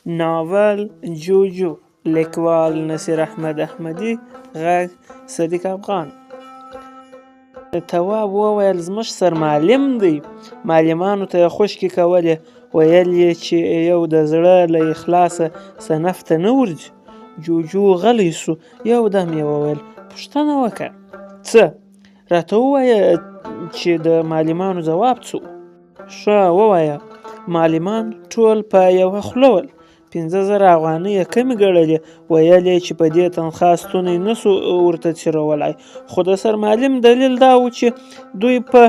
ناول جوجو، لیکوال نصیر احمد احمدي، غږ صدیق افغان. تواب وویل زموږ سرمعلم دی. معلمانو ته یې خوشکې کولې، ویل یې چې یو د زړه له اخلاصه صنف ته نه ورځي. جوجو غلی سو. یو دم یې وویل پوښتنه وکړه. څه؟ راته ووایه چې د معلمانو ځواب څه و. ښه ووایه. معلمان ټول په یوه خوله ول. 5,000 افغانۍ یې کمې ګڼلې. ویل یې چې په دې تنخوا ستونی نسو ورته تېرولی، خو د سرمعلم دلیل دا و چې دوی په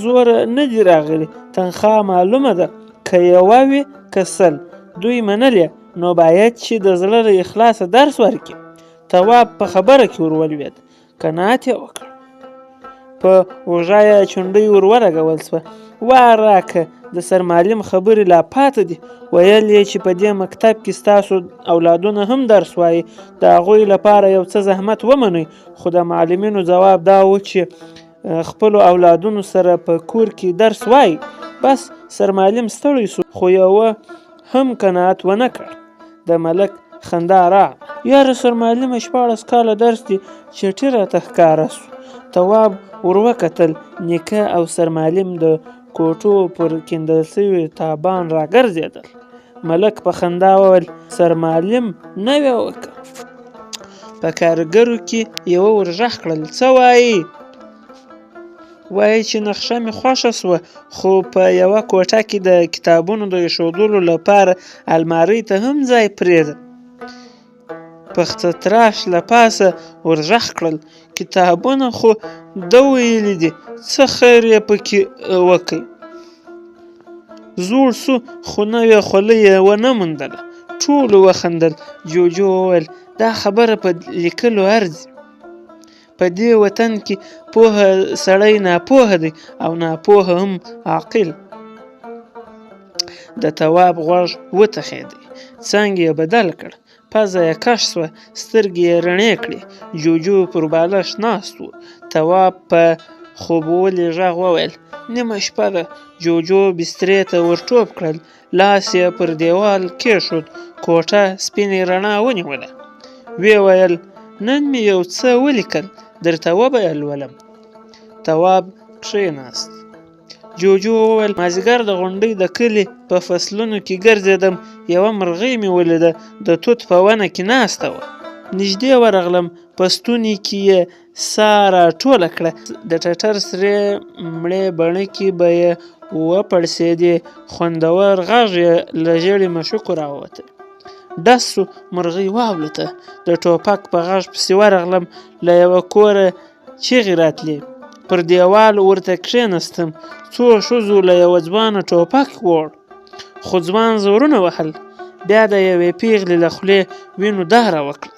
زوره نه دي راغلي. تنخوا معلومه ده، که یوه وي که 100. دوی منلې، نو باید چې د زړه له اخلاصه درس ورکړي. تواب په خبره کې ورولوېد. قناعت یې وکړ. په اوږه یې چونډۍ ور ولګول سوه. وار راکه، د سرمعلم خبرې لا پاته دي. ویل یې چې په دې مکتب کې ستاسو اولادونه هم درس وایي. د هغوی لپاره یو څه زحمت ومنئ. خو د معلمینو ځواب دا و چې خپلو اولادونو سره په کور کې درس وایي. بس سرمعلم ستړی سو، خو یوه هم قناعت ونه کړ. د ملک خندا راغله. یاره سرمعلمه 14 کاله درس دی، چټي راته ښکاره سو. تواب ور وکتل. نیکه او سرمعلم د کوټو پر کیندل سوي تابان راګرځېدل. ملک په خندا وویل سرمعلم نوې وکړه. په کارګرو کې یوه ور غږ کړل څه وایي؟ وایي چې نقشه مې خوښه سوه، خو په یوه کوټه کې د کتابونو د ایښودلو لپاره المارۍ ته هم ځای پرېږده. پخته تراش له پاسه ور غږ کړل کتابونه خو ده ویلي دي، څه خیر یې پکې وکئ. زوړ سو، خو نوې خولۍ یې ونه موندله. ټولو وخندل. جوجو وویل دا خبره په لیکلو ارزي. په دې وطن کې پوهه سړی ناپوهه دی او ناپوهه هم عاقل. د تواب غوږ وتخېدی. څنګ یې بدل کړ. پزه یې کش سوه. سترګې یې رڼې کړې. جوجو پر بالښت ناست و. تواب په خوبولي غږ وویل نیمه شپه ده. جوجو بسترې ته ور ټوپ کړل. لاس یې پر دیوال کېښود. کوټه سپینې رڼا ونیوله. ویې ویل نن مې یو څه ولیکل، درته وبه لولم. تواب کښېناست. جوجو وویل مازدیګر د غونډۍ د کلي په فصلونو کې ګرځېدم، یوه مرغۍ مې ولیده، د توت په ونه کې ناسته وه. نږدې ورغلم، په ستوني کې یې ساه راټوله کړه. د ټټر سرې مړې بڼکې به یې وپړسېدې. خوندور غږ یې له ژېړې مشوکو راووته. ډز سو. مرغۍ والوته. د ټوپک په غږ پسې ورغلم. له یوه کوره چیغې راتلې. پر دیوال ورته کښېنستم. څو ښځو له یوه ځوانه ټوپک ووړ، خو ځوان زورونه وهل. بیا د یوې پیغلې له خولې وینو داره وکړه.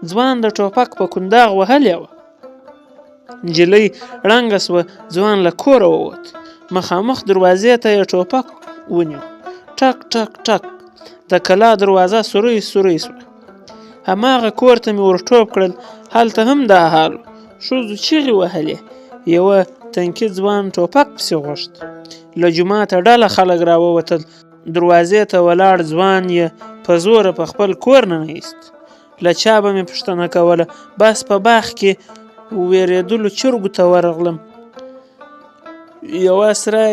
ځوان د ټوپک په کنداغ وهلې وه. نجلۍ ړنګه سوه. ځوان له کوره ووت. مخامخ دروازې ته یې ټوپک ونیو. ټک ټک ټک. د کلا دروازه سوری سوری سوه. هماغه کور ته مې ور ټوپ کړل. هلته هم دا حال و. ښځو چیغې وهلې. یوه تنکي ځوان ټوپک پسې غوښت. له جوماته ډله خلک راووتل. دروازې ته ولاړ ځوان یې په زوره په خپل کور ننایست. له چا به مې پوښتنه کوله. بس په باغ کې وېرېدلو چرګو ته ورغلم. یوه سره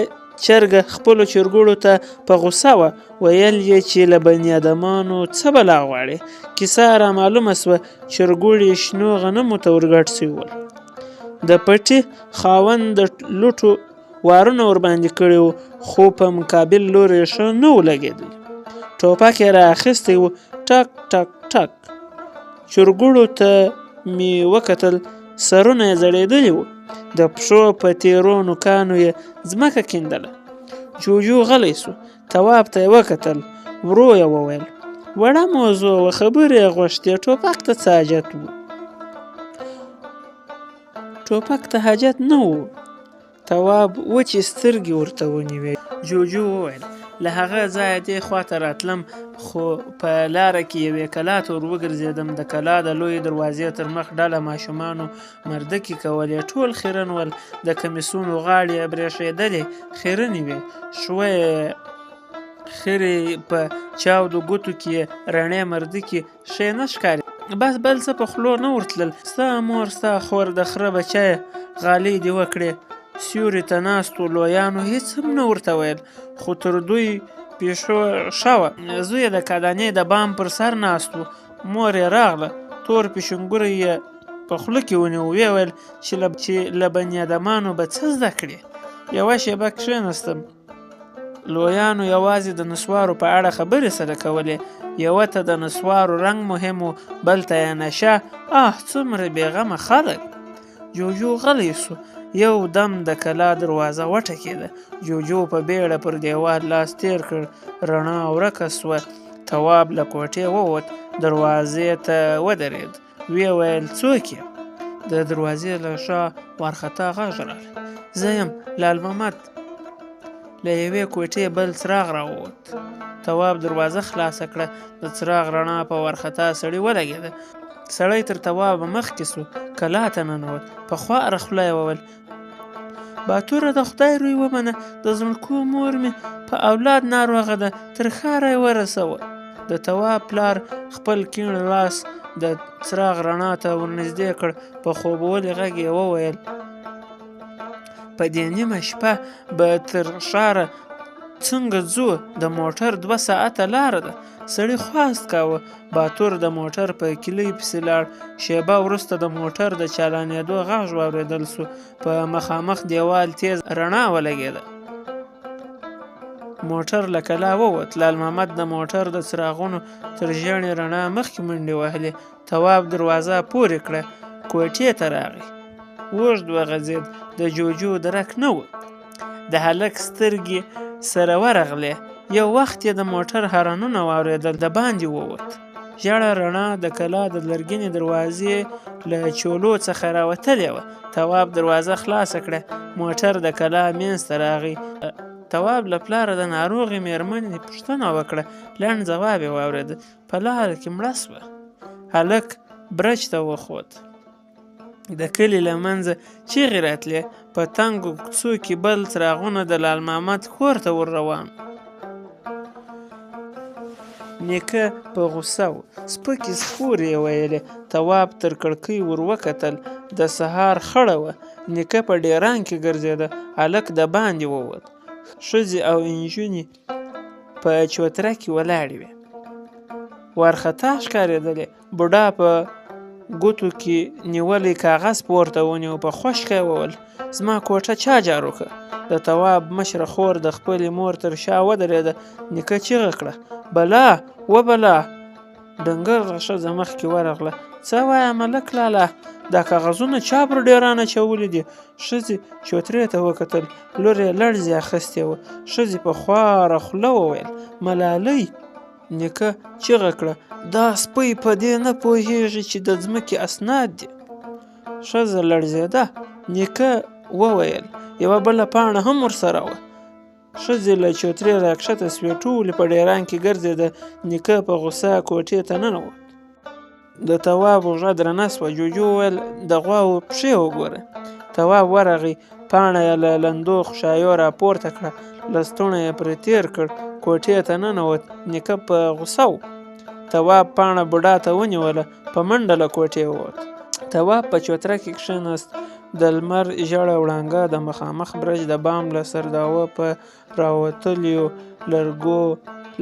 چرګه خپلو چرګوړو ته په غوسه وه. ویل یې چې له بني ادمانو څه بلا غواړې. کیسه را معلومه سوه. چرګوړي شنو غنمو ته ورګډ سوي ول. د پټي خاوند د لوټو وارونه ورباندې کړي وو، خو په مقابل لوري یې ښه نه و لګېدلی. ټوپک یې را اخیستی و. ټک ټک ټک. چرګوړو ته مې وکتل. سرونه یې ځړېدلي وو. د پښو په تېرو نوکانو یې ځمکه کیندله. جوجو غلی سو. تواب ته یې وکتل. ورو یې وویل وړه موضوع وه، خبرې یې غوښتې، ټوپک ته څه حاجت و؟ ټوپک ته حاجت نه و. تواب وچې سترګې ورته ونیوې. جوجو وویل له هغه ځایه دې خواته راتلم، خو په لاره کې یوې کلا ته ور وګرځېدم. د کلا د لویې دروازې تر مخ ډله ماشومانو مردکې کولې. ټول خیرن ول. د کمیسونو غاړې یې برېښېدلې خیرنې وې. خیرې په چاودو ګوتو کې رڼې مردکې ښې نه ښکاري. بس بل څه په خولو نه ورتلل. ستا مور ستا خور د خره بچیه غالۍ دې وکړې. سیوري ته ناستو لویانو هېڅ هم نه ورته ویل، خو تر دوی پیشو ښه وه. زوی یې د کادانې د بام پر سر ناست و. مور یې راغله، تور پیشنګوری یې په خوله کې ونیو. ویې ویل چې له بني ادمانو به څه زده کړې. یوه شېبه کښېنستم. لویانو یوازې د نسوارو په اړه خبرې سره کولې. یوه ته د نسوارو رنګ مهم و، بل ته یې نشه. څومره بېغمه خلک. جوجو غلی سو. یو دم د کلا دروازه وټکېده. جوجو په بیړه پر دیوال لاس تیر کړ. رڼا ورکه سوه. تواب له کوټې ووت، دروازې ته ودرېد. ویې ویل څوک یې؟ د دروازې له شا وارخطا غږ راغی. زه یم لال محمد. له یوې کوټې بل څراغ راووت. تواب دروازه خلاصه کړه. د څراغ رڼا په وارخطا سړي ولګېده. سړی تر تواب مخکې سو. کلا ته ننوت. په خواره خوله یې وویل باتوره د خدای روی ومنه، د زمړکو مور مې په اولاد ناروغه ده، تر ښاره یې ورسوه. د تواب پلار خپل کیڼ لاس د څراغ رڼا ته ورنږدې کړ. په خوبولي غږ یې وویل په دې نیمه شپه به تر ښاره څنګه ځو؟ د موټر 2 ساعته لاره ده. سړي خواست کاوه. باتور د موټر په کلي پسې لاړ. شېبه وروسته د موټر د چالانېدو غږ واورېدل سو. په مخامخ دیوال تیز رڼا ولګېده. موټر له کلا ووت. لال محمد د موټر د څراغونو تر ژېړې رڼا مخکې منډې وهلې. تواب دروازه پورې کړه. کوټې ته راغی. اوږد وغځېد. د جوجو درک نه و. د هلک سترګې سره ورغلې. یو وخت یې د موټر هارنونه واورېدل. د باندې ووت. ژړه رڼا د کلا د لرګینې دروازې له چولو څخه راوتلې وه. تواب دروازه خلاصه کړه. موټر د کلا منځ ته راغی. تواب له پلاره د ناروغې مېرمنې پوښتنه وکړه. لنډ ځواب یې واورېد. په لاره کې مړه سوه. هلک برج ته وخوت. د کلي له منځه چیغې راتلې. په تنګو کوڅو کې بل څراغونه د لال محمد کور ته ور روان. نیکه په غوسه و. سپکې سپورې یې ویلې. تواب تر کړکۍ ور وکتل. د سهار خړه وه. نیکه په ډیران کې ګرځېده. هلک د باندې ووت. ښځې او نجونې په چوتره کې ولاړې وې. وارخطا ښکارېدلې. بوډا په ګوتو کې نیولی کاغذ پورته ونیو. په خوشکه یې وویل زما کوټه چا جارو کړه؟ د تواب مشره خور د خپلې مور تر شا ودرېده. نیکه چیغه کړه بلا وبلا. ډنګره ښځه مخکې ورغله. څه وایه ملک لالا؟ دا کاغذونه چا پر ډیران اچولي دي؟ ښځې چوترې ته وکتل. لور یې لړزې اخیستې وه. ښځې په خواره خوله وویل ملالۍ. نیکه چیغه کړه دا سپی په دې نه پوهېږي چې د ځمکې اسناد دي. ښځه لړزېده. نیکه وویل یوه بله پاڼه هم ورسره وه. ښځې له چوترې راکښته سوې. ټولې په ډیران کې ګرځېده. نیکه په غوسه کوټې ته ننوت. د تواب اوږه درنه سوه. جوجو وویل د غواوو پښې وګوره. تواب ورغی. پاڼه یې له لندو خشایو راپورته کړه. لستوڼی یې پرې تېر کړ. کوټې ته ننوت. نیکه په غوسه و. تواب پاڼه بوډا ته ونیوله. په منډه له کوټې ووت. تواب په چوتره کې کښېناست. د لمر ژړه وړانګه د مخامخ برج د بام له سرداوه په راوتلیو لرګو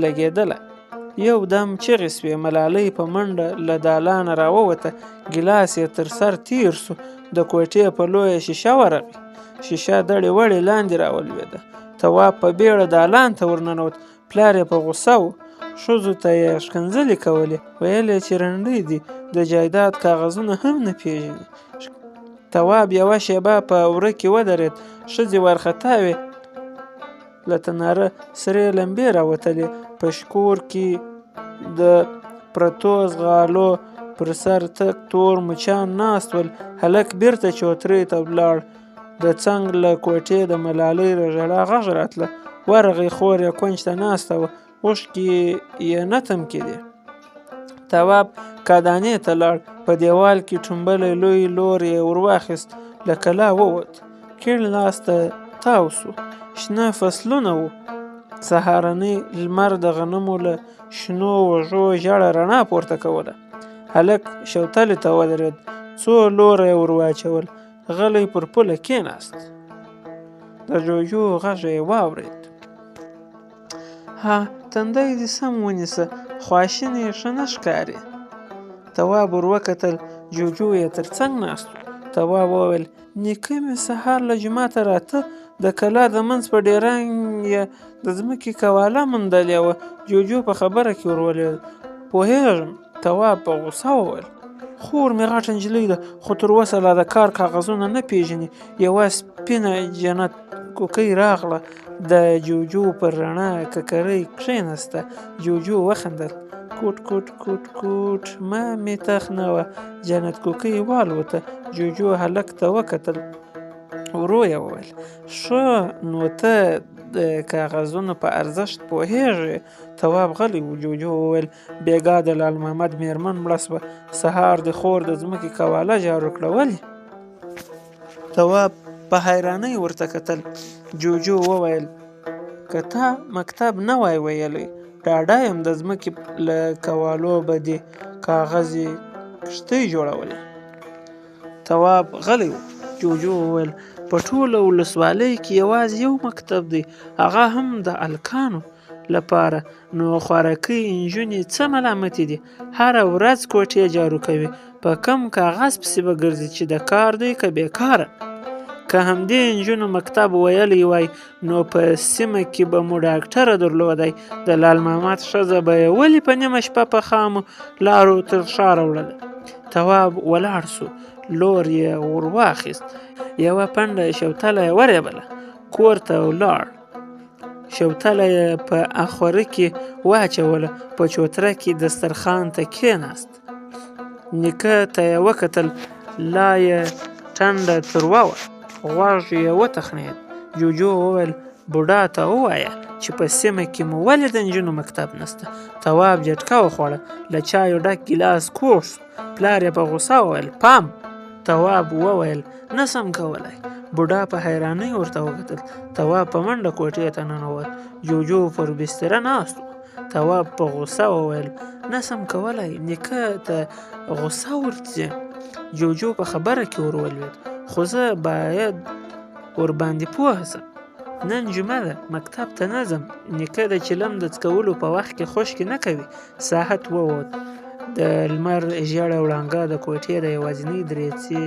لګېدله. یو دم چیغې سوې. ملالۍ په منډه له دالانه راووته. ګیلاس یې تر سر تیر سو. د کوټې په لویه شیشه ورغی. شیشه دړې وړې لاندې راولوېده. تواب په بیړه دالان ته ورننوت. پلار یې په غوسه و. ښځو ته یې ښکنځلې کولې. ویل یې چې رنډۍ دي. د جایداد کاغذونه هم نه پېژني. تواب یوه شېبه په وره کې ودرېد. ښځې وارخطا وې. له تناره سرې لمبې راوتلې. په شکور کې د پرتو ځغالو پر سر تک تور مچان ناست ول. هلک بیرته چوترې ته ولاړ. د څنګ له کوټې د ملالۍ له ژړا غږ راتله. ورغی. خور یې کونج ته ناسته وه. اوښکې یې نه تم کېدې. تواب کادانې ته لاړ. په دیوال کې ټومبلی لوی لور یې ور واخیست. له کلا ووت. کیڼ لاس ته تاو سو. شنه فصلونه وو. سهارنۍ لمر د غنمو له شنو وږو ژړه رڼا پورته کوله. هلک شوتلې ته ودرېد، څو لوره یې ور واچول، غلی پر پوله کېناست. د جوجو غږ یې واورېد. ها تندی دې سم ونیسه، خواشینی ښه نه ښکاري. تواب ور وکتل، جوجو یې تر څنګ ناست و. تواب وویل نیکه مې سهار له جوماته راته د کلا د منځ په ډېران یې د ځمکې کواله موندلې وه. جوجو په خبره کې ور ولوېد. پوهېږم. تواب په غوسه وویل خور مې غټه نجلۍ ده، خو تر اوسه لا د کار کاغذونه نه پېژني. یوه سپینه جنت کوکۍ راغله، د جوجو پر رڼا ککرۍ کښېناسته. جوجو وخندل. کوټ کوټ کوټ کوټ ما مې تخ نه وه. جنت کوکۍ والوته. جوجو هلک ته وکتل. ورو یې وویل ښه نو ته د کاغذونو په ارزښت پوهېږې؟ تواب غلی و. جوجو وویل بېګا د لال محمد مېرمن مړه سوه، سهار د خور د ځمکې کواله جارو کړه. ولې؟ تواب په حیرانۍ ورته کتل. جوجو وویل که تا مکتب نه وای ویلی ډاډه یم د ځمکې له کوالو به دې کاغذي کښتۍ جوړولې. تواب غلی و. جوجو وویل په ټوله ولسوالۍ کې یوازې یو مکتب دی، هغه هم د هلکانو لپاره. نو خوارکۍ نجونې څه ملامتې دي؟ هره ورځ کوټې جارو کوي. په کم کاغذ پسې به ګرځي چې د کار دی که بېکاره؟ که همدې نجونو مکتب ویلی وای نو په سیمه کې به مو ډاکټره درلودی. د لال محمد ښځه به یې ولې په نیمه شپه په خامو لارو تر ښاره وړله؟ تواب ولاړ سو. لور یې ور واخیست. یوه پنډه شوتله یې ورېبله. کور ته ولاړ. شوتله یې په اخوره کې واچوله. په چوتره کې دسترخوان ته کېناست. نیکه ته یې وکتل. لا یې ټنډه تروه وه. غوږ یې وتخنېد. جوجو وویل بوډا ته ووایه چې په سیمه کې مو ولې د نجونو مکتب نسته. تواب جټکه وخوړه. له چایو ډک ګیلاس کوږ شو. پلار یې په غوسه وویل پام. تواب وویل نه سم کولی. بوډا په حیرانۍ ورته وکتل. تواب په منډه کوټې ته ننوت. جوجو پر بستره ناست و. تواب په غوسه وویل نه سم کولی. نیکه ته غوسه ورځي. جوجو په خبره کې ور ولوېد. خو زه باید ورباندې پوه سم. نن جمعه ده، مکتب ته نه ځم. نیکه د چلم د څکولو په وخت کې خشکې نه کوي. ساعت ووت. د لمر ژېړه وړانګه د کوټې د یوازینۍ درېڅې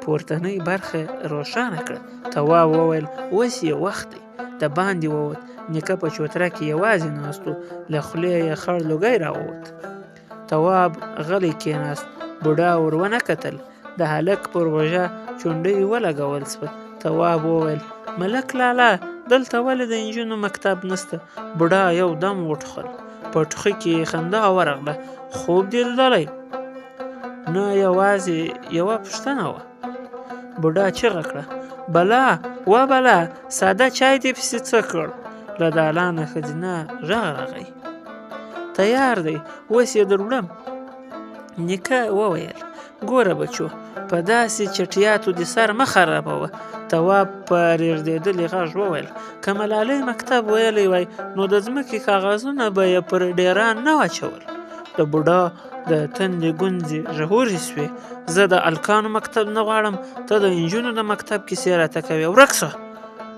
پورتنۍ برخه روښانه کړه. تواب وویل اوس یې وخت دی. د باندې ووت. نیکه په چوتره کې یوازې ناست و. له خولې یې خړ لوګی راووت. تواب غلی کېناست. بوډا ور ونه کتل. د هلک پر غوږه چونډۍ ولګول سوه. تواب وویل ملک لالا دلته ولې د نجونو مکتب نسته؟ بوډا یو دم وټوخل. په ټوخي کې خندا ورغله. خوب دې لیدلی؟ نه یوازې یوه پوښتنه وه. بوډا چیغه کړه بلا و بلا ساده چای دې پسې څه کړ؟ له دالانه ښځینه غږ راغی. تیار دی اوس یې دروړم. نیکه وویل ګوره بچو په داسې چټیاتو دې سر مه خرابوه. تواب په رېږدېدلي غږ وویل که ملالۍ مکتب ویلی وای نو د ځمکې کاغذونه به یې پر ډېران نه واچول. د بوډا د تندې ګونځې ژورې سوې. زه د هلکانو مکتب نه غواړم، ته د نجونو د مکتب کیسې راته کوې. ورک شه.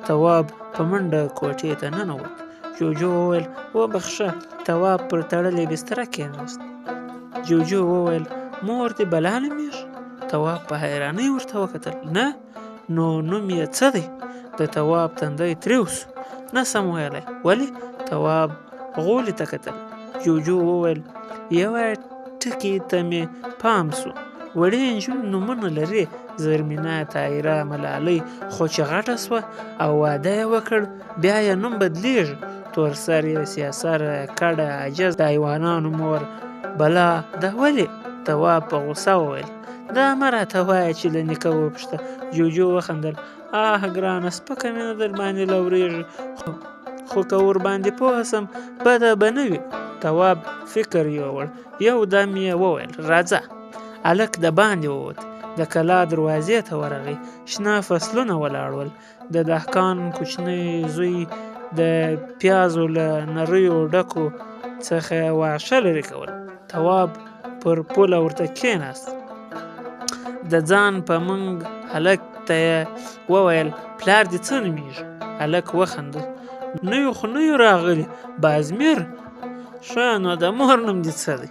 تواب په منډه کوټې ته ننوت. جوجو وویل وبخښه. تواب پر تړلې بستره کېناست. جوجو وویل مور دې بلا نومېږي؟ تواب په حیرانۍ ورته وکتل. نه نو نوم یې څه دی؟ د تواب تندی تریو سو. نه سم ویلی. ولې؟ تواب غولي ته کتل. جوجو وویل یوه ټکي ته مې پام سو. وړې نجونې نومونه لري، زرمینه، طاهره، ملالۍ، خو چې غټه سوه او واده یې وکړ بیا یې نوم بدلیږي. تور سر یې، سیاسر، کډه، عجز، د حیوانانو مور. بلا دا ولې؟ تواب په غوسه وویل دا مه راته وایه چې له نیکه وپوښته. جوجو وخندل. آه ګرانه سپکه مینه در باندې لورېږي، خو که ورباندې پوه سم بده به نه وي. تواب فکر یووړ. یو دم یې وویل راځه. هلک د باندې ووت. د کلا دروازې ته ورغی. شنه فصلونه ولاړ ول. د دهقان کوچنی زوی د پیازو له نریو ډکو څخه واښه لرې کول. تواب پر پوله ورته کېناست. د ځان په منګ هلک ته یې وویل پلار دې څه نومیږي؟ هلک وخندل. نویو خو نویو راغلي بازمیر. ښه نو د مور نوم دې څه دی؟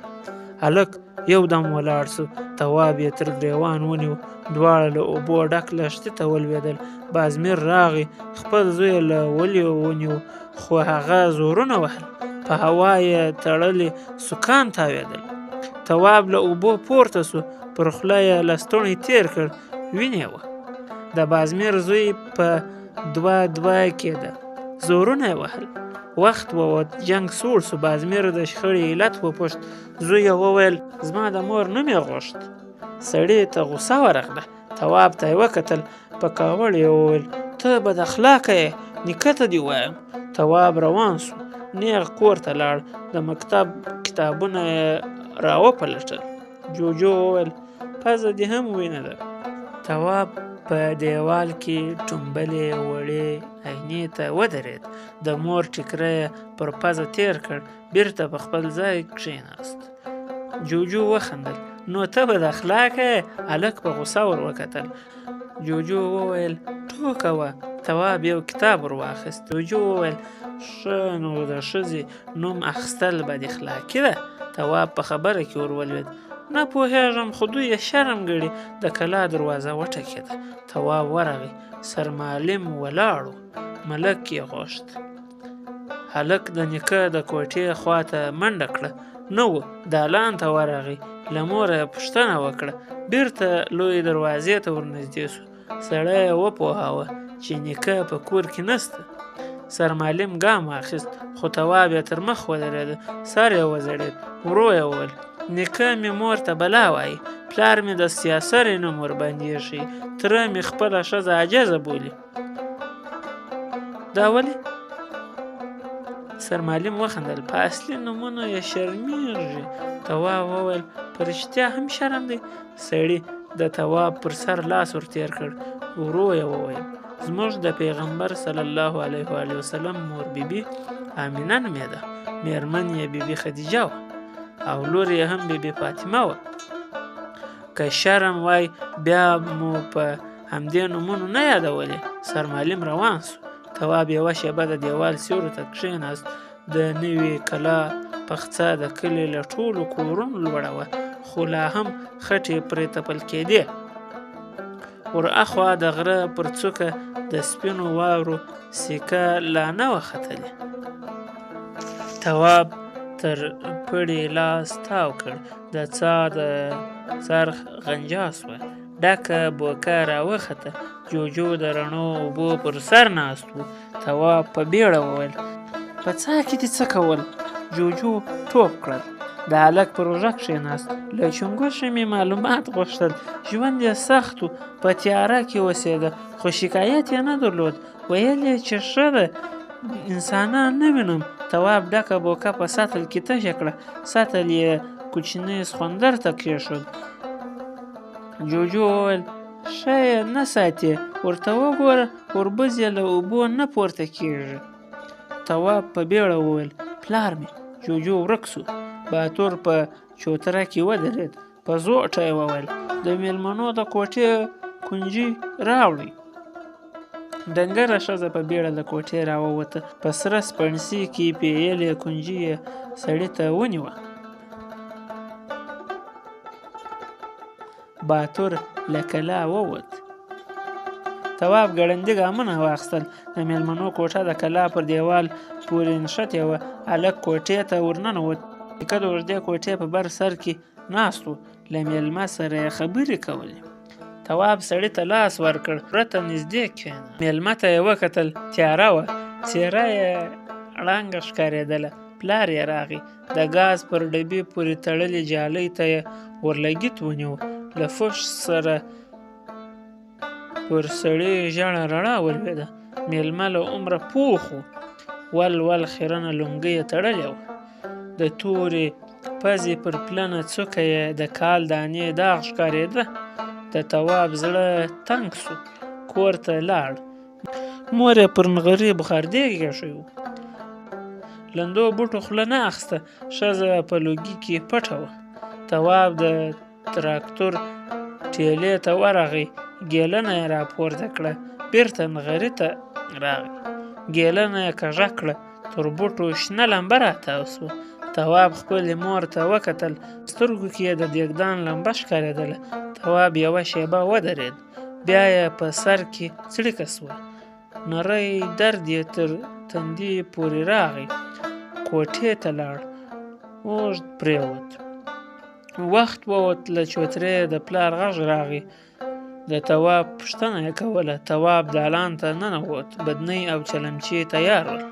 هلک یو دم ولاړ سو. تواب یې تر ګریوان ونیو. دواړه له اوبو ډک لښتي ته ولوېدل. بازمیر راغی، خپل زوی یې له ولیو ونیو، خو هغه زورونه وهل. په هوا یې تړلي سوکان تاوېدل. تواب له اوبو پورته سو، پر خوله یې لستوڼی تېر کړ، وینې وه. د بازمیر زوی په دوه کېده، زورونه یې وهل. وخت ووت، جنګ سوړ سو. بازمیر د شخړې علت وپوښت. زوی یې وویل زما د مور نوم یې غوښت. سړي ته غوسه ورغله. تواب ته یې وکتل، په کاوړ یې وویل ته بد اخلاقه یې، نیکه ته دې وایم. تواب روان سو، نیغ کور ته لاړ. د مکتب کتابونه یې راوپلټل. جوجو وویل پزه دې هم وینه ده. تواب په دیوال کې ټومبلې وړې آینې ته ودرېد. د مور ټیکری یې پر پزه تېر کړ، بیرته په خپل ځای کښېناست. جوجو وخندل. نو ته بد اخلاقه یې؟ هلک په غوسه ور وکتل. جوجو وویل ټوکه وه. تواب یو کتاب ور واخیست. جوجو وویل ښه نو د ښځې نوم اخیستل بد اخلاقي ده. تواب په خبره کې ور ولوېد. نه پوهېږم، خو دوی یې شرم ګڼي. د کلا دروازه وټکېده. تواب ورغی. سرمعلم ولاړ و. ملک یې غوښت. هلک د نیکه د کوټې خواته منډه کړه. نه و. دالان ته ورغی. له موره یې پوښتنه وکړه. بیرته لویې دروازې ته ورنږدې سو. سړی یې وپوهاوه چې نیکه په کور کې نسته. سرمعلم ګام واخیست، خو تواب یې تر مخ ودرېده. سر یې وځړېد. ورو یې وویل نیکه مې مور ته بلا وایي، پلار مې د سیاسرې نوم ورباندې ایښی، تره مې خپله ښځه عاجزه بولي. دا ولې؟ سرمعلم وخندل. په اصلي نومونو یې شرمېږي. تواب وویل په رښتیا هم شرم دی؟ سړي د تواب پر سر لاس ور تېر کړ. ورو یې وویل زموږ د پیغمبر صلی الله علیه و وسلم مور بیبي آمینه نومېده، میرمن یې بیبي خدیجه وه، او لور یې هم بیبي فاطمه وه. که شرم وای بیا مو په همدې نومونو نه یادولې. سرمعلم روان سو. تواب یوه شېبه د دیوال سیوري ته کښېناست. د نوې کلا پخڅه د کلي له ټولو کورونو لوړه وه، خو لا هم خټې پرې تپل کېدې. ور اخوا د غره پر څوکه د سپینو واورو سیکه لا نه وه ختلې. تواب تر پړي لاس تاو کړ. د څا د څرخ غنجا سوه. ډکه بوکه راوخته. جوجو د رڼو اوبو پر سر ناست و. تواب په بیړه وویل په څا کې دې څه کول؟ جوجو ټوپ کړل. د هلک پر اوږه کښېناست. له چونګښې مې معلومات غوښتل. ژوند یې سخت و، په تیاره کې اوسېده، خو شکایت یې نه درلود. ویل یې چې ښه ده، انسانان نه وینم. تواب ډکه بوکه په سطل کې تشه کړه. سطل یې کوچني سخوندر ته کېښود. جوجو وویل ښه یې نه ساتې، ورته وګوره وربز یې له اوبو نه پورته کېږي. تواب په بیړه وویل پلار مې. جوجو ورک سو. باتور په چوتره کې ودرېد. په زوټه یې وویل د مېلمنو د کوټې کنجي راوړئ. ډنګره ښځه په بیړه له کوټې راووته. په سره سپڼسي کې پیلې کنجي یې سړي ته ونیوه. باتور له کلا ووت. تواب ګړندي ګامونه واخیستل. د مېلمنو کوټه د کلا پر دیوال پورې نښتې وه. هلک کوټې ته ورننوت. نیکه د اوږدې کوټې په بر سر کې ناست و. له مېلمه سره یې خبرې کولې. تواب سړي ته لاس ورکړ. پرته نږدې کښېنه. مېلمه ته یې وکتل. تیاره وه. څېره یې ړنګه ښکارېدله. پلار یې راغی. د ګاز پر ډبې پورې تړلې جالۍ ته یې ورلګیت ونیو. له فوش سره پر سړي ژړه رڼا ولوېده. مېلمه له عمره پوخ و. ول خیرنه لونګۍ یې تړلې وه. د تورې پزې پر پلنه څوکه یې د کال دانې داغ ښکارېده. د تواب زړه تنګ سو. کور ته لاړ. مور یې پر نغري بخاردېګ ایښی و. لندو بوټو خوله نه اخیسته، ښځه په لوګي کې پټه وه. تواب د تراکتور ټېلې ته ورغی، ګېلنه یې راپورته کړه، بېرته نغري ته راغی. ګېلنه یې کږه کړه، تر بوټو شنه لمبه راتاو شوه. تواب خپلې مور ته وکتل، سترګو کې یې د دېګدان لمبه ښکارېدله. تواب یوه شېبه ودرېد، بیا یې په سر کې څړیکه شوه. نری درد یې تر تندي پورې راغی. کوټې ته لاړ، اوږد پرېوت. وخت ووت، له چوترې د پلار غږ راغی. د تواب پوښتنه یې کوله. تواب دالان ته ننوت، بدنۍ او چلمچي تیار ول.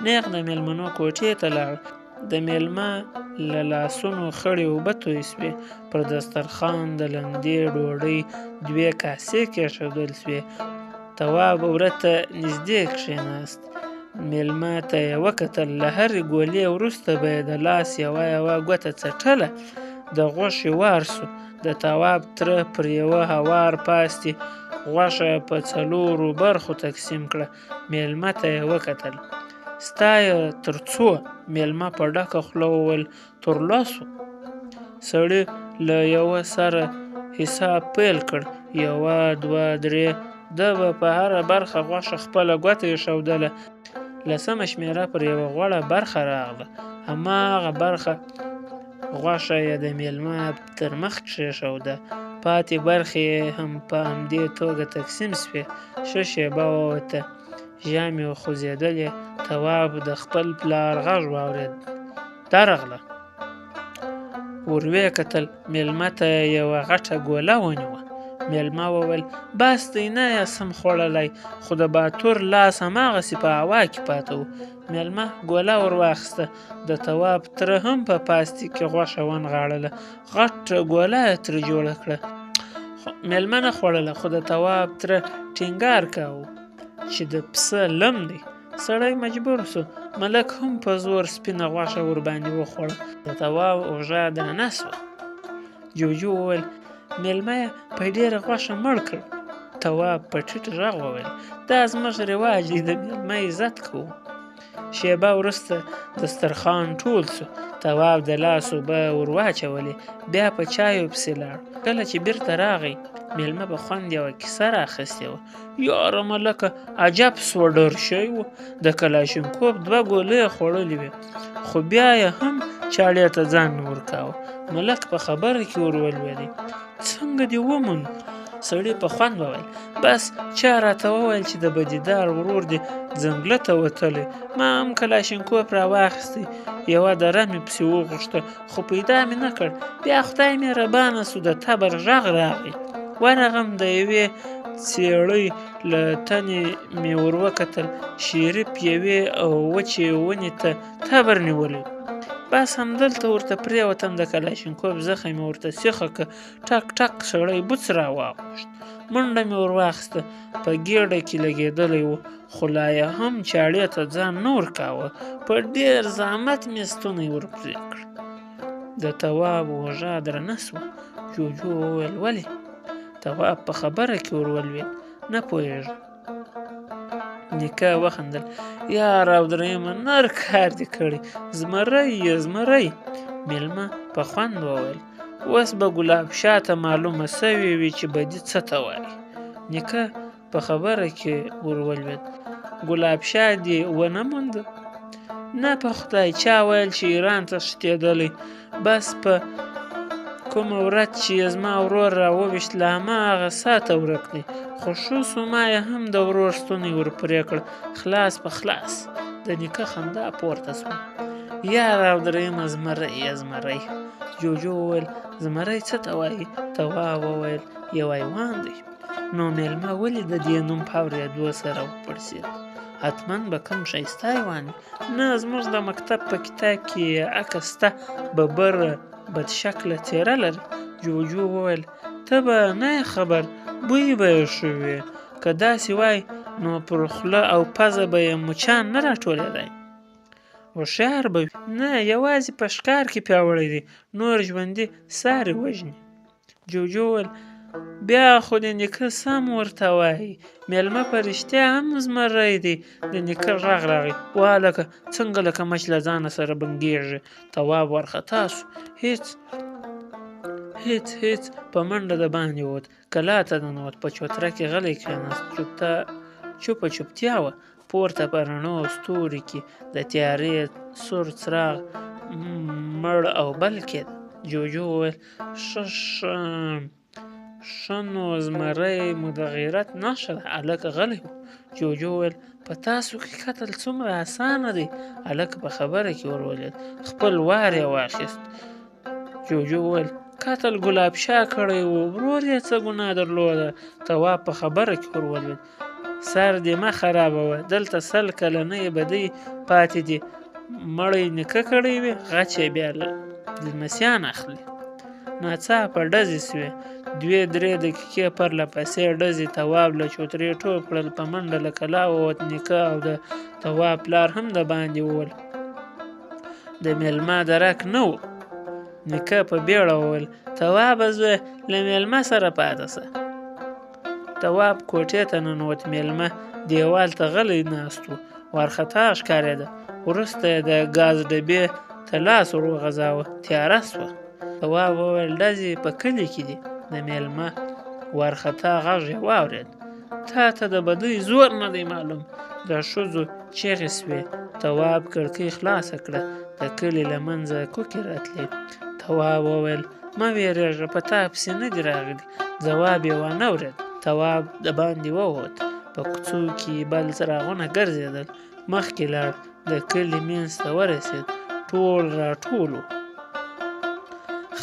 نیغ د مېلمنو کوټې ته لاړ. د مېلمه له لاسونو خړې اوبه تویې شوې. پر دسترخوان د لندې ډوډۍ 2 کاسې کېښودل شوې. تواب وره ته نږدې کښېناست. مېلمه ته یې وکتل. له هرې ګولې وروسته به یې د لاس یوه ګوته څټله. د غوښې وار سو. د تواب تره پر یوه هوار پاستي غوښه په 4 برخو تقسیم کړه. مېلمه ته یې وکتل. ستا یې تر څو؟ مېلمه په ډکه خوله وویل. تر 10. سړي له یوه سره حساب پیل کړ. 1 2 3. ده به په هره برخه غوښه خپله ګوته ایښودله. 10مه شمېره پر یوه غوړه برخه راغله. هماغه برخه غوښه یې د مېلمه تر مخ کښېښوده. پاتې برخې یې هم په همدې توګه تقسیم شوې. ښه شېبه ووته، ژامې وخوځېدلې. تواب د خپل پلار غږ واورېد. درغله. ور ویې کتل. مېلمه ته یې یوه غټه ګوله ونیوه. مېلمه وویل: بس دی، نه یې سم خوړلی، خو د باتور لاس هماغسې په هوا کې پاته و. مېلمه ګوله ور واخیسته. د تواب تره هم په پاستي کې غوښه ونغاړله. غټه ګوله یې ترې جوړه کړه. مېلمه نه خوړله، خو د تواب تره ټینګار کاوه چې د پسه لم دی. سړی مجبور سو. ملک هم په زور سپینه غوښه ورباندې وخوړه. د تواب اوږه درنه سوه. جوجو وویل: مېلمه یې په ډېره غوښه مړ کړ. تواب په ټیټ غږ وویل: دا زموږ رواج دی، د مېلمه عزت کوو. شېبه وروسته دسترخوان ټول سو. تواب د لاس اوبه ور واچولې، بیا په چایو پسې لاړ. کله چې بیرته راغی، مېلمه په خوند یوه کیسه رااخیستې وه. یاره ملکه، عجب سوه، ډر شوی و. د کلاشینکوف 2 ګولۍ یې خوړلې وې، خو بیا یې هم چاړې ته ځان نه ورکاوه. ملک په خبره کې ور ولوېدی. څنګه دې وموند؟ سړي په خوند وویل: بس چا راته وویل چې د بدیدار ورور دې ځنګله ته وتلی. ما هم کلاشینکوف راواخیستی. یوه دره مې پسې وغوښته، خو پیدا مې نه کړ. بیا خدای مهربانه سو، د تبر غږ راغی. ورغم، د یوې څېړۍ له تنې مې ور وکتل. شریف یوې وچې ونې ته تبر نیولی. بس همدلته ورته پرېوتم، د کلاشینکوف زخه مې ورته سیخه که. ټک ټک سړی بوڅ راواغوښت. منډه مې ور واخیسته. په ګېډه کې لګېدلی و، خو لا یې هم چاړې ته ځان نه ورکاوه. په ډېر زحمت مې ستونی ور پرې کړ. د تواب اوږه درنه سوه. جوجو وویل: ولې؟ تواب په خبره کې ور ولوېد: نه پوهېږم. نیکه وخندل: یار او درېیمه نر کار دې کړی، زمری یې زمری. مېلمه په خوند وویل: اوس به ګلاب شاه ته معلومه سوې وي چې بدي څه ته وایي. نیکه په خبره کې ور ولوېد: ګلاب شاه دې ونه مونده؟ نه په خدای، چا ویل چې ایران ته ښتېدلی. بس په کومه ورځ چې یې زما ورور راوویشت، له هماغه ساعته ورک دی. خو ښه سو، ما یې هم د ورور ستونی ور پرې کړ. خلاص په خلاص. د نیکه خندا پورته سوه. یار او درېیمه زمری یې زمری. جوجو وویل: زمری څه ته وایي؟ تواب وویل: یو حیوان دی. نو مېلمه ولې د دې نوم په اورېدو سره وپړسېد؟ حتما به کوم ښایسته حیوان وي. نه، زموږ د مکتب په کتاب کې عکس شته، ببره بدشکله څېره لري. جوجو وویل: ته به نه یې خبر، بوی به یې ښه وي. که داسې وای، نو پر خوله او پزه به یې مچان نه راټولېدای. هوښیار به وي. نه، یوازې په ښکار کې پیاوړی دی، نور ژوندي ساري وژني. جوجو وویل: بیا خو د نیکه سم ورته وایي میلمه په رښتیا هم زمری دی. د نیکه غږ راغی وا هلکه څنګه لکه مچ له ځانه سره بنګېږي. تواب وارخطا سو. هېڅ په منډه د باندې ووت. کلا ته ننوت. په چوتره کې غلی کېناست. چوپتیا وه. پورته په رڼو ستوري کې د تیارې سور څراغ مړ او بل کېده. جُوجُو وویل ښه نو زمری مو د غیرت نښه ده. هلک غلی و. جُوجُو وویل په تاسو کې قتل څومره اسانه دی. هلک په خبره کې ورولوېد. خپل وار یې واخیست. جُوجُو وویل قتل ګلاب شاه کړی و. ورور یې څه ګناه درلوده. تواب په خبره کې ورولوېد. سر دې مه خرابوه. دلته 100 کلنۍ بدۍ پاتې دي. مړی نیکه کړی وي غچ یې بیا لمسیان اخلي. ناڅاپه ډزې سوې. 2-3 دقیقې پرله پسې ډزې. تواب له چوترې ټوپ کړل. په منډه له کلا ووت. نیکه او د تواب پلار هم د باندې وول. د میلمه درک نه و. نیکه په بیړه وویل توابه زویه له میلمه سره پاته شه. تواب کوټې ته ننوت. میلمه دیوال ته غلی ناست و. وارخطا ښکارېده. وروسته یې د ګاز ډبې ته لاس ور وغځاوه. تیاره سوه. تواب وویل ډزې په کلي کې دي. د میلمه وارخطا غږ یې واورېد. تا ته د بدۍ زور نه دی معلوم. د ښځو چیغې سوې. تواب کړکۍ خلاصه کړه. د کلي له منځه کوکې راتلې. تواب وویل مه وېرېږه په تا پسې نه دي راغلي. ځواب یې وانه ورېد. تواب د باندې ووت. په کوڅو کې بل څراغونه ګرځېدل. مخکې لاړ. د کلي منځ ته ورسېد.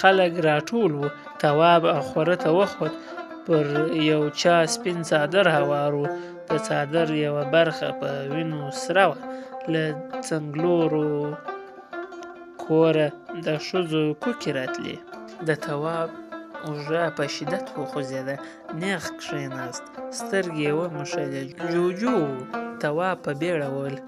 خلک راټول وو. تواب اخوره ته وخوت. پر یو چا سپین څادر هوار و. د څادر یوه برخه په وینو سره وه. له څنګلورو کوره د ښځو کوکې راتلې. د تواب اوږه په شدت وخوځېده. نیغ کښېناست. سترګې یې وموښلې. جُوجُو و. تواب په بیړه وویل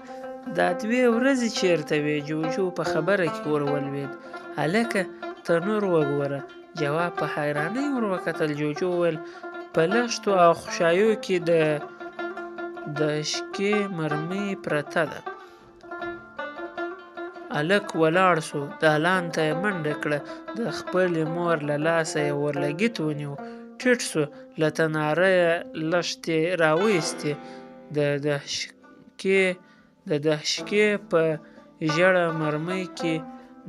دا 2 ورځې چېرته وې. جُوجُو په خبره کې ورولوېد. هلکه تنور وګوره. جواب په حیرانۍ ور وکتل. جُوجُو وویل په لښتو او خوشایو کې د شګې مرمۍ پرته ده. هلک ولاړ سو. دالان ته یې منډه کړه. د خپلې مور له لاسه یې اورلګیت ونیو. ټیټ سو. له تناره یې لښتې راوایستې. د دهشکې په ژېړه مرمۍ کې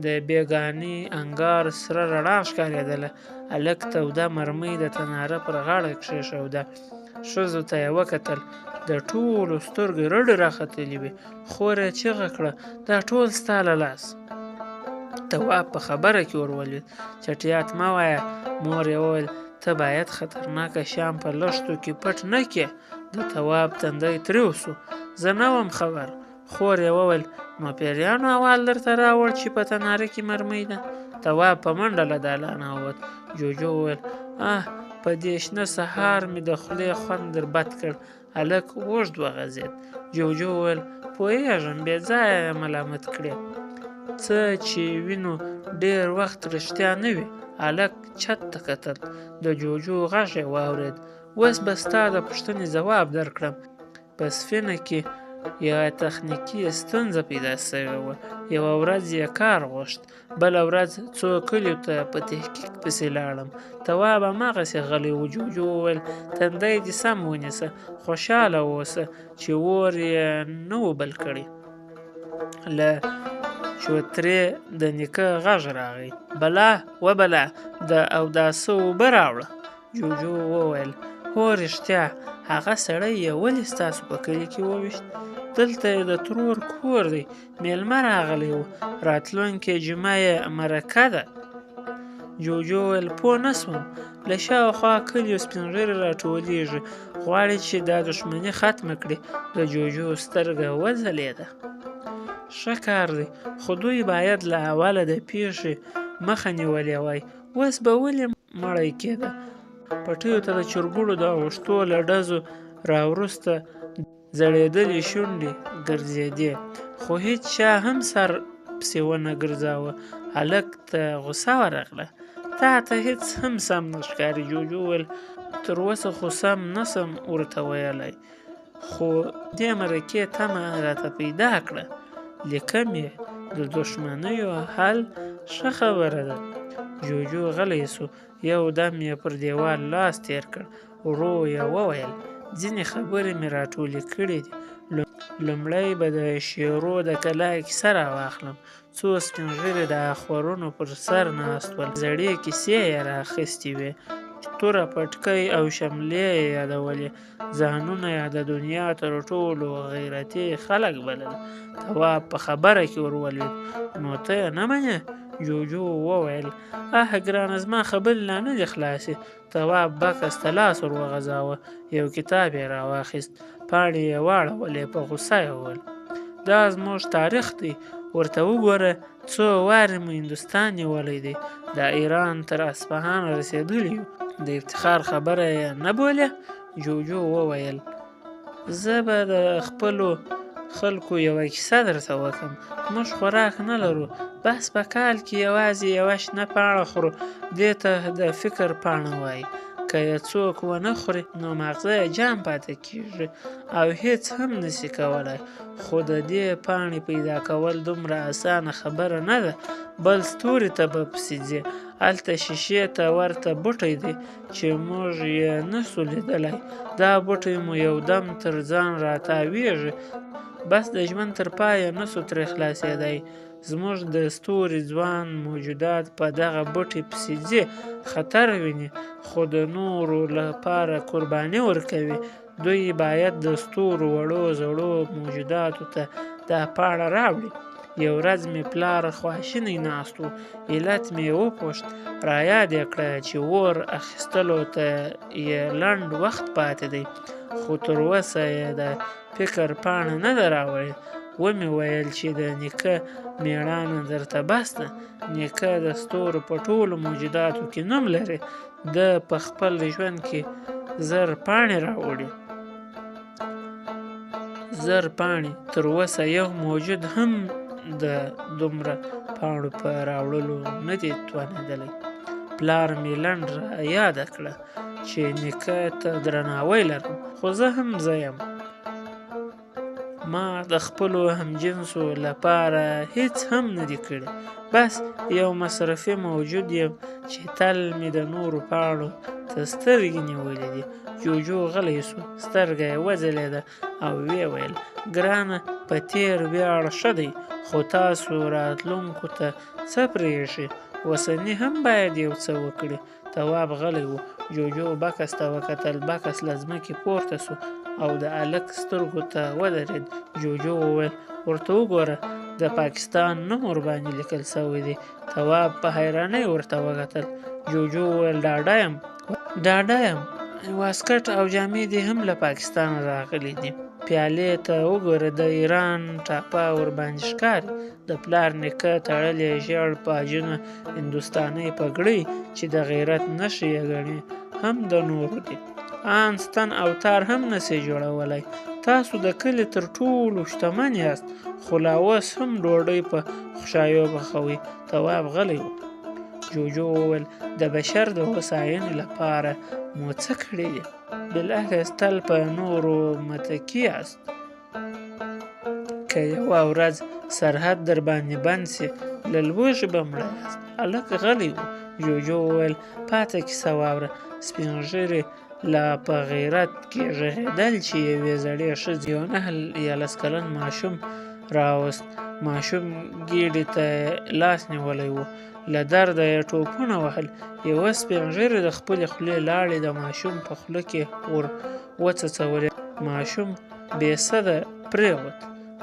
د بېګانۍ انګار سره رڼا ښکارېدله. هلک توده مرمۍ د تناره پر غاړه کېښوده. ښځو ته یې وکتل. د ټولو سترګې رډې راختلې وې. خور یې چیغه کړه دا ټول ستا له لاسه. تواب په خبره کې ورولوېد. چټیات مه وایه. مور یې وویل ته باید خطرناکه شیان په لښتو کې پټ نه کړې. د تواب تندی تریو سو. زه نه وم خبر. خور یې وویل نو پیریانو احوال درته راوړ چې په تناره کې مرمۍ ده. تواب په منډه له دالانه ووت. جُوجُو وویل په دې شنه سهار مې د خولې خوند در بد کړ. هلک اوږد وغځېد. جُوجُو وویل پوهېږم بې ځایه یې ملامت کړې. څه چې وینو ډېر وخت رښتیا نه وي. هلک چت ته کتل. د جُوجُو غږ یې واورېد. اوس به ستا د پوښتنې ځواب درکړم. په سفینه کې یوه تخنیکي ستونزه پیدا سوې وه. یوه ورځ یې کار غوښت. بله ورځ څو کلیو ته په تحقیق پسې لاړم. تواب هماغسې غلی و. جُوجُو وویل تندی دې سم ونیسه. خوشحاله اوسه چې اور یې نه و بل کړی. له چوترې د نیکه غږ راغی بلا وبلا د اوداسه اوبه راوړه. جُوجُو وویل هو رښتیا. هغه سړی یې ولې ستاسو په کلي کې وویشت؟ دلته یې د ترور کور دی. میلمه راغلی و. راتلونکې جمعه یې مرکه ده. جُوجُو وویل پوه نه شوم. له شاوخوا کلیو سپین ږیري راټولېږي. غواړي چې دا دښمني ختمه کړي. د جُوجُو سترګه وځلېده. ښه کار دی. خو دوی باید له اوله د پیښې مخه نیولې وای. اوس به ولې مړی کېده. پټیو ته د چرګوړو د اوښتو له ډزو راوروسته زړېدلې شونډې ګرځېدې. خو هېڅ چا هم سر پسې ونه ګرځاوه. هلک ته غوسه ورغله. تا ته هېڅ هم سم نه ښکاري. جوجو وویل تر اوسه خو سم نه سم ورته ویلی، خو دې مرکې تمه راته پیدا کړه. لیکم یې د دښمنیو حل ښه خبره ده. جوجو غلی سو، یو دم یې پر دیوال لاس تېر کړ، ورو یې وویل ځینې خبرې مې راټولې کړې دي. لومړی به د شیرو د کلا کیسه راواخلم. څو سپین ږیري د اخورونو پر سر ناست ول، زړې کیسې یې رااخیستې وې، توره پټکۍ او شملې یې یادولې، ځانونه یې د دنیا تر ټولو غیرتي خلک بلل. تواب په خبره کې ور ولوېد. نو ته یې نه منې؟ جوجو وویل ګرانه زما خبرې لا نه دي خلاصې. تواب بکس ته لاس ور وغځاوه، یو کتاب یې راواخیست، پاڼې یې واړولې، په غوسه یې وویل دا زموږ تاریخ دی، ورته وګوره څو وارې مو هندوستان نیولی دی، د ایران تر اصفهان رسېدلي یو، د افتخار خبره یې نه بولې؟ جوجو وویل زه به د خپلو خلکو یوه کیسه درته وکم. موږ خوراک نه لرو، بس په کال کې یوازې یوه شنه پاڼه خورو، دې ته د فکر پاڼه وایي. که یې څوک ونه خوري نو ماغزه یې جام پاتې کېږي او هېڅ هم نسي کولی. خو د دې پاڼې پیدا کول دومره اسانه خبره نه ده. بل ستوري ته به پسې ځې، هلته شیشې ته ورته بوټی دی چې موږ یې نسو لیدلی. دا بوټی مو یو دم تر ځان راتاویږي، بس د ژوند تر پایه نسو ترې خلاصېدی. زموږ د ستوري ځوان موجودات په دغه بوټي پسې ځي، خطر ویني، خو د نورو لپاره قرباني ورکوي. دوی باید د ستورو وړو زړو موجوداتو ته دا پاڼه راوړي. یو ورځ مې پلار خواشینی ناست و، علت مې وپوښت، رایاد یې کړه چې اور اخیستلو ته یې لنډ وخت پاتې دی، خو تر اوسه یې د فکر پاڼه نه ده راوړې. ومې ویل چې د نیکه مېړانه درته بس ده. نیکه د ستورو په ټولو موجوداتو کې نوم لري، ده په خپل ژوند کې زر پاڼې راوړي. زر پاڼې تر اوسه یو موجود هم د دومره پاڼو په راوړلو نه دی توانېدلی. پلار مې لنډ را یاده کړه چې نیکه ته درناوی لرم، خو زه هم زه یم. ما د خپلو همجنسو لپاره هیڅ هم نه دي کړي، بس یو مصرفي موجود یم چې تل مې د نورو پاڼو ته سترګې نیولې دي. جوجو غلی سو، سترګه یې وځلېده او ویې ویل ګرانه په تېر ویاړ ښه دی، خو تاسو راتلونکو ته څه پرېږدئ؟ اوسني هم باید یو څه وکړي. تواب غلی و. جوجو بکس ته وکتل. بکس له ځمکې پورته سو او د هلک سترګو ته ودرېد. جوجو وویل ورته وګوره، د پاکستان نوم ورباندې لیکل سوی دی. تواب په حیرانۍ ورته وکتل. جوجو وویل ډاډه یم، واسکټ او جامې دې هم له پاکستان راغلي دي. پیالې ته وګوره، د ایران ټاپه ورباندې ښکاري. د پلار نیکه تړلې ژیړ پاجونه هندوستانۍ پګړۍ چې د غیرت نښې یې ګڼي هم د نورو دي. ان ستن او تار هم نسي جوړولی. تاسو د کلي تر ټولو شتمن یاست، خو لا اوس هم ډوډۍ په خوشایو پخوئ. تواب غلی و. جوجو وویل د بشر د هوساینې لپاره مو څه کړي دي؟ بالعکس تل په نورو متکي یاست. که یوه ورځ سرحد در باندې بند سي، له لوږې به مړه یاست. هلک غلی و. جوجو وویل پاته کیسه واوره. سپین ږیري لا په غیرت کې غږېدل چې یوې زړې ښځې یو 9 کلن ماشوم راوست. ماشوم ګېډې ته لاس نیولی و، له درده یې ټوپونه وهل. یوه سپین ږیري د خپلې خولې لاړې د ماشوم په خوله کې ور وڅڅولې. ماشوم بې سده پرېوت.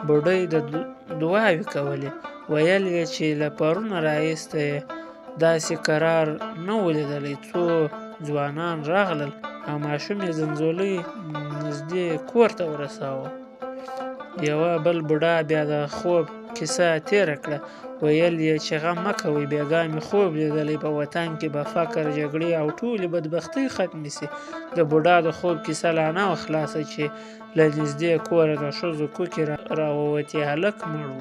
بوډۍ د دعاوې کولې. ویل یې چې له پرونه راهیسته یې داسې قرار نه و لیدلی. څو ځوانان راغلل او ماشوم یې زنځولۍ نږدې کور ته ورساوه. یوه بل بوډا بیا د خوب کیسه تېره کړه. ویل یې چې غم مه کوئ، بېګا مې خوب لیدلی په وطن کې به فقر، جګړې او ټولې بدبختۍ ختمې سي. د بوډا د خوب کیسه لا نه وه خلاصه چې له نږدې کوره د ښځو کوکې راووتې. هلک مړ و.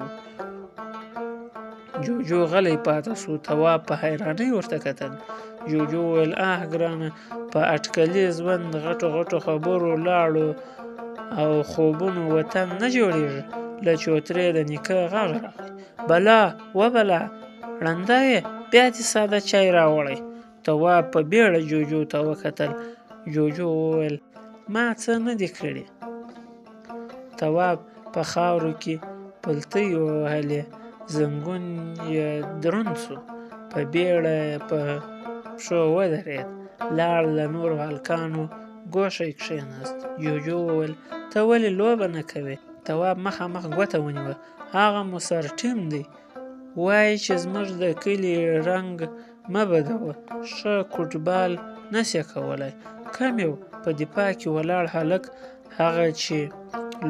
جوجو غلی پاته سو. تواب په حیرانۍ ورته کتل. جوجو وویل ګرانه، په اټکلي ژوند غټو غټو خبرو لاړو او خوبونو وطن نه جوړېږي. له چوترې د نیکه غږ راغی. بلا وبلا، ړنده یې، بیا دې ساده چای راوړی. تواب په بیړه جوجو ته وکتل. جوجو وویل ما څه نه دي کړي. تواب په خاورو کې پلتۍ ووهلې، زنګون یې دروند سو. په بیړه په پښو ودرېد، لاړ له نورو هلکانو ګوښه یې کښېناست. جوجو وویل ته ولې لوبه نه کوې؟ تواب مخامخ ګوته ونیوه. هغه مو سر ټیم دی، وایي چې زموږ د کلي رنګ مه بدوه، ښه فوټبال نسې کولی. کم یو په دفاع کې ولاړ هلک، هغه چې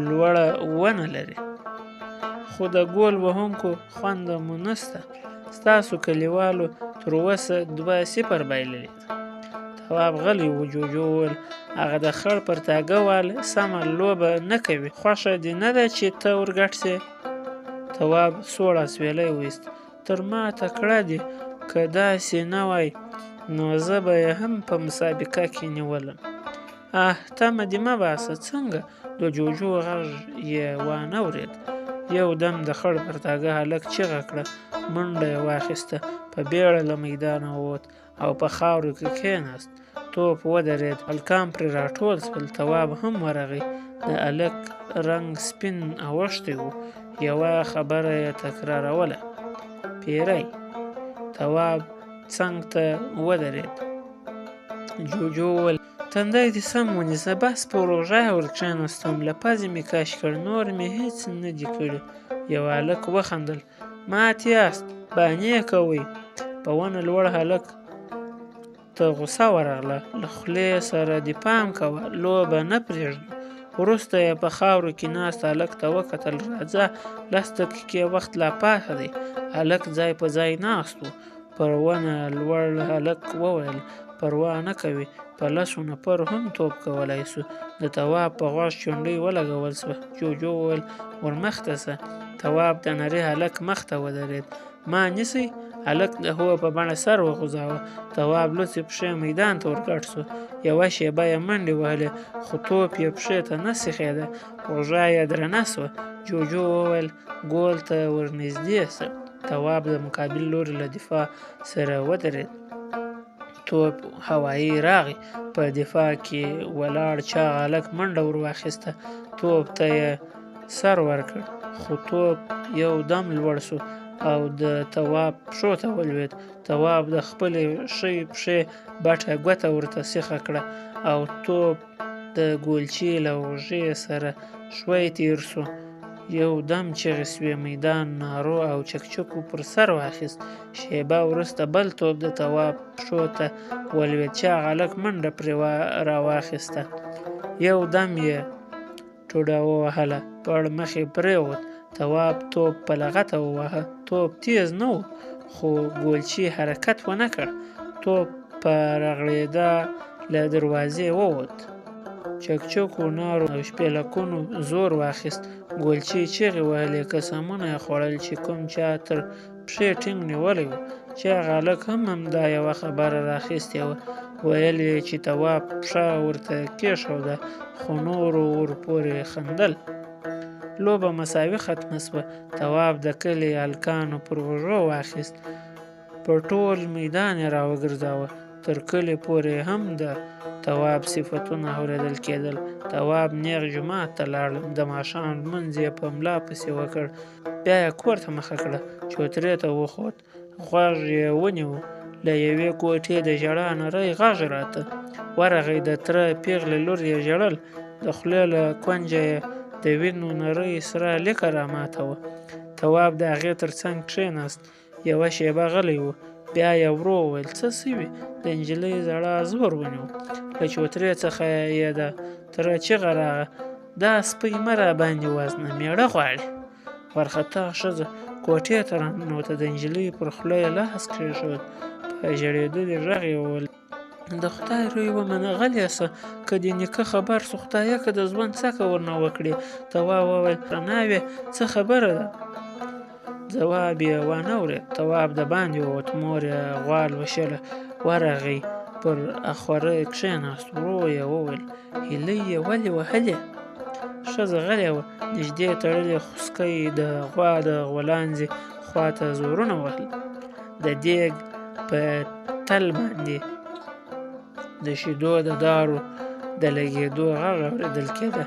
لوړه ونه لري، خو د ګول وهونکو خوند مو نسته. ستاسو کلیوالو تر اوسه 2-0 بایللي ده. تواب غلی و. جوجو وویل هغه د خړ پر تاګه وال سمه لوبه نه کوي. خوښه دې نه ده چې ته ورګډ سې؟ تواب سوړ اسویلی وایست. تر ما تکړه دي، که داسې نه وای نو زه به یې هم په مسابقه کې نیولم. تمه دې مه باسه. څنګه؟ د جوجو غږ یې وانه ورېد. یو دم د خړ پر تاګه هلک چیغه کړه، منډه یې واخیسته، په بیړه له میدانه ووت او په خاورو کې کېناست. توپ ودرېد، هلکان پرې راټول شول. تواب هم ورغی. د هلک رنګ سپین اوښتی و. یوه خبره یې تکراروله، پیری. تواب څنګ ته ودرېد. جوجو وویل تندی دې سم ونیسه. بس په روژه ور کښېناستم، له پزې مې کش کړ، نور مې هېڅ نه دي کړي. یو هلک وخندل. مات یاست، بانې کوئ. په ونه لوړ هلک ته غوسه ورغله. له خولې سره دې پام کوه، لوبه نه پرېږدو. وروسته یې په خاورو کې ناست هلک ته وکتل. راځه، 10 دقیقې وخت لا پاته دی. هلک ځای په ځای ناست و. پر ونه لوړ هلک وویل پروا نه کوي، په 10 نفرو هم توپ کولی سو. د تواب په غوږ چونډۍ ولګول سوه. جوجو وویل ور مخته سه. تواب د نري هلک مخ ته ودرېد. ما نیسئ؟ هلک د هو په بڼه سر وخوځاوه. تواب لوڅې پښې میدان ته ورګډ سو. یوه شېبه یې منډې وهلې، خو توپ یې پښې ته نه سیخېده. اوږه یې درنه سوه. جوجو وویل ګول ته ور نږدې سه. تواب د مقابل لوري له دفاع سره ودرېد. توپ هوایي راغی. په دفاع کې ولاړ چاغ هلک منډه ور واخیسته. توپ ته یې سر ورکړ، خو توپ یو دم لوړ سو او د تواب پښو ته ولوېد. تواب د خپلې ښۍ پښې بټه ګوته ورته سیخه کړه او توپ د ګولچې له اوږې سره ښوی تېر سو. یو دم چیغې سوې. میدان نارو او چکچکو پر سر واخیست. شېبه وروسته بل توپ د تواب پښو ته ولوېد. چاغ هلک منډه پرې راواخیسته. یو دم یې ټوډه ووهله، پړ مخ یې پرېوت. تواب توپ په لغته وواهه. توپ تیز نه و، خو ګولچې حرکت ونه کړ. توپ په رغړېدا له دروازې ووت. چکچکو، نارو او شپېلکونو زور واخیست. ګولچې چیغې وهلې، قسمونه یې خوړل چې کوم چا تر پښې ټینګ نیولی و. چاغ هلک هم همدا یوه خبره راخیستې وه. ویل یې چې تواب پښه ورته کېښوده، خو نورو ورپورې خندل. لوبه مساوي ختمه سوه. تواب د کلي هلکانو پر اوږو واخیست، په ټول میدان یې راوګرځاوه. تر کلي پورې هم د تواب صفتونه اورېدل کېدل. تواب نیغ جومات ته لاړ. د ماښام لمونځ یې په ملا پسې وکړ. بیا یې کور ته مخه کړه. چوترې ته وخوت. غوږ یې ونیو. له یوې کوټې د ژړا نری غږ راته. ورغی. د تره پیغلې لور یې ژړل. د خولې له کونجه یې د وینو نری سره لیکه راماته وه. تواب د هغې تر څنګ کښېناست. یوه شېبه غلی و. بیا یې ورو وویل څه سوي؟ د نجلۍ زړه زور ونیو. له چوترې څخه یې د تره چیغه راغله. دا سپی مه راباندې وزنه، مېړه غواړي. وارخطا ښځه کوټې ته راننوته. د نجلۍ پر خوله یې لاس کېښود. په ژړېدلي غږ یې وویل د خدای روی ومنه، غلی سه. که دې نیکه خبر سو، خدایه که د ژوند څکه ورنه وکړې. تواب وویل رڼاوې څه خبره ده؟ ځواب یې وانه ورېد. تواب د باندې ووت. مور یې غوا لوشله. ورغی، پر اخوره یې کښېناست. ورو یې وویل: هیلۍ یې ولې وهلې؟ ښځه غلې وه. نږدې تړلې خوسکي د غوا د غولانځې خواته زورونه وهل. د دېګ په تل باندې د شیدو د دارو د لګېدو غږ اورېدل کېده.